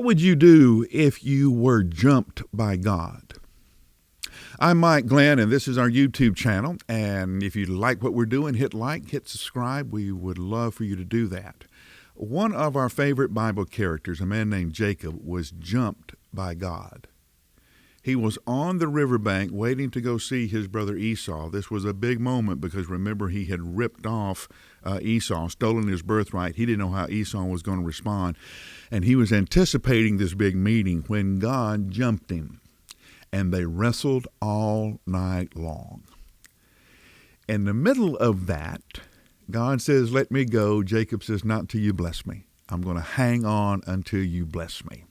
What would you do if you were jumped by God? I'm Mike Glenn, and this is our YouTube channel. And if you like what we're doing, hit like, hit subscribe. We would love for you to do that. One of our favorite Bible characters, a man named Jacob, was jumped by God. He was on the riverbank waiting to go see his brother Esau. This was a big moment because, remember, he had ripped off Esau, stolen his birthright. He didn't know how Esau was going to respond. And he was anticipating this big meeting when God jumped him. And they wrestled all night long. In the middle of that, God says, "Let me go." Jacob says, "Not till you bless me. I'm going to hang on until you bless me."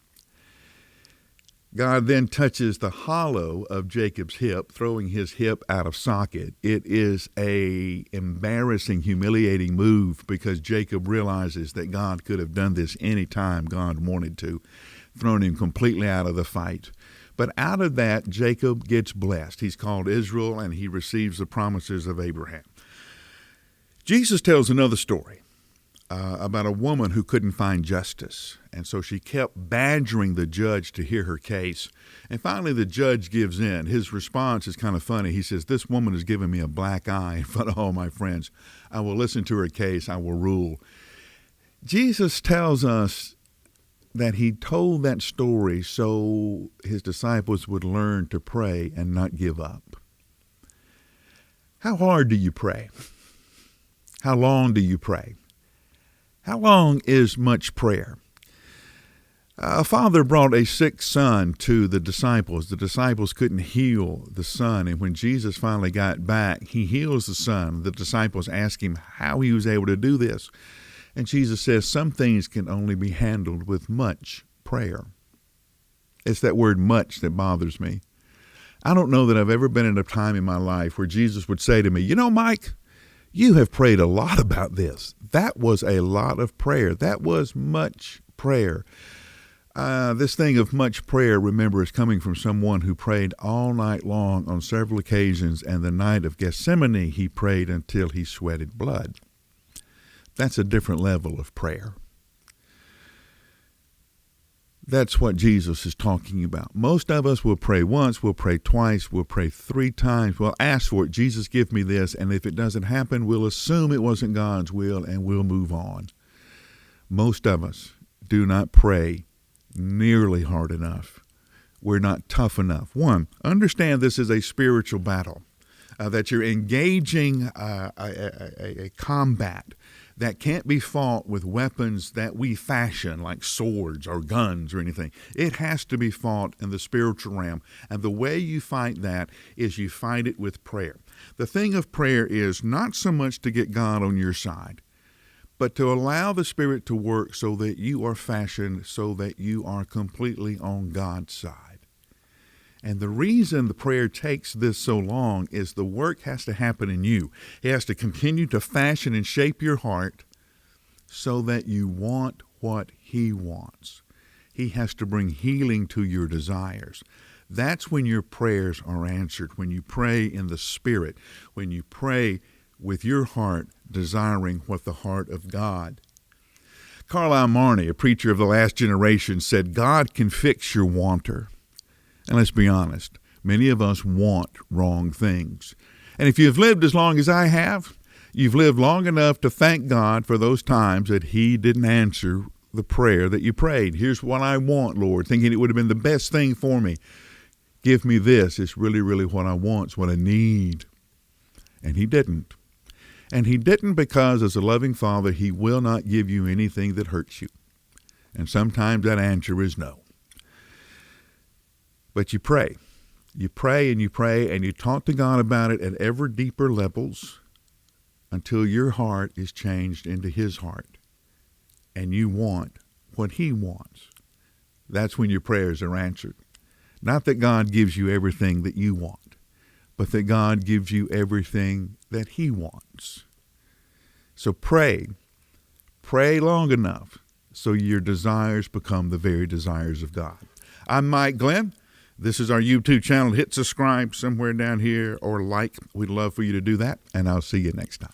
God then touches the hollow of Jacob's hip, throwing his hip out of socket. It is a embarrassing, humiliating move because Jacob realizes that God could have done this any time God wanted to, thrown him completely out of the fight. But out of that, Jacob gets blessed. He's called Israel, and he receives the promises of Abraham. Jesus tells another story about a woman who couldn't find justice. And so she kept badgering the judge to hear her case. And finally, the judge gives in. His response is kind of funny. He says, "This woman has given me a black eye in front of all my friends. I will listen to her case. I will rule." Jesus tells us that he told that story so his disciples would learn to pray and not give up. How hard do you pray? How long do you pray? How long is much prayer? A father brought a sick son to the disciples. The disciples couldn't heal the son, and when Jesus finally got back, he heals the son. The disciples ask him how he was able to do this. And Jesus says, some things can only be handled with much prayer. It's that word much that bothers me. I don't know that I've ever been in a time in my life where Jesus would say to me, "You know, Mike, you have prayed a lot about this." That was a lot of prayer. That was much prayer. This thing of much prayer, remember, is coming from someone who prayed all night long on several occasions, and the night of Gethsemane, he prayed until he sweated blood. That's a different level of prayer. That's what Jesus is talking about. Most of us will pray once, we'll pray twice, we'll pray 3 times. We'll ask for it. Jesus, give me this. And if it doesn't happen, we'll assume it wasn't God's will and we'll move on. Most of us do not pray nearly hard enough. We're not tough enough. One, understand this is a spiritual battle, that you're engaging a combat that can't be fought with weapons that we fashion, like swords or guns or anything. It has to be fought in the spiritual realm. And the way you fight that is you fight it with prayer. The thing of prayer is not so much to get God on your side, but to allow the Spirit to work so that you are fashioned so that you are completely on God's side. And the reason the prayer takes this so long is the work has to happen in you. He has to continue to fashion and shape your heart so that you want what he wants. He has to bring healing to your desires. That's when your prayers are answered, when you pray in the Spirit, when you pray with your heart desiring what the heart of God. Carlisle Marney, a preacher of the last generation, said, "God can fix your wanter." And let's be honest, many of us want wrong things. And if you've lived as long as I have, you've lived long enough to thank God for those times that he didn't answer the prayer that you prayed. "Here's what I want, Lord," thinking it would have been the best thing for me. "Give me this. It's really, really what I want. It's what I need." And he didn't. And he didn't because as a loving father, he will not give you anything that hurts you. And sometimes that answer is no. But you pray. You pray and you pray and you talk to God about it at ever deeper levels until your heart is changed into his heart and you want what he wants. That's when your prayers are answered. Not that God gives you everything that you want, but that God gives you everything that he wants. So pray. Pray long enough so your desires become the very desires of God. I'm Mike Glenn. This is our YouTube channel. Hit subscribe somewhere down here or like. We'd love for you to do that, and I'll see you next time.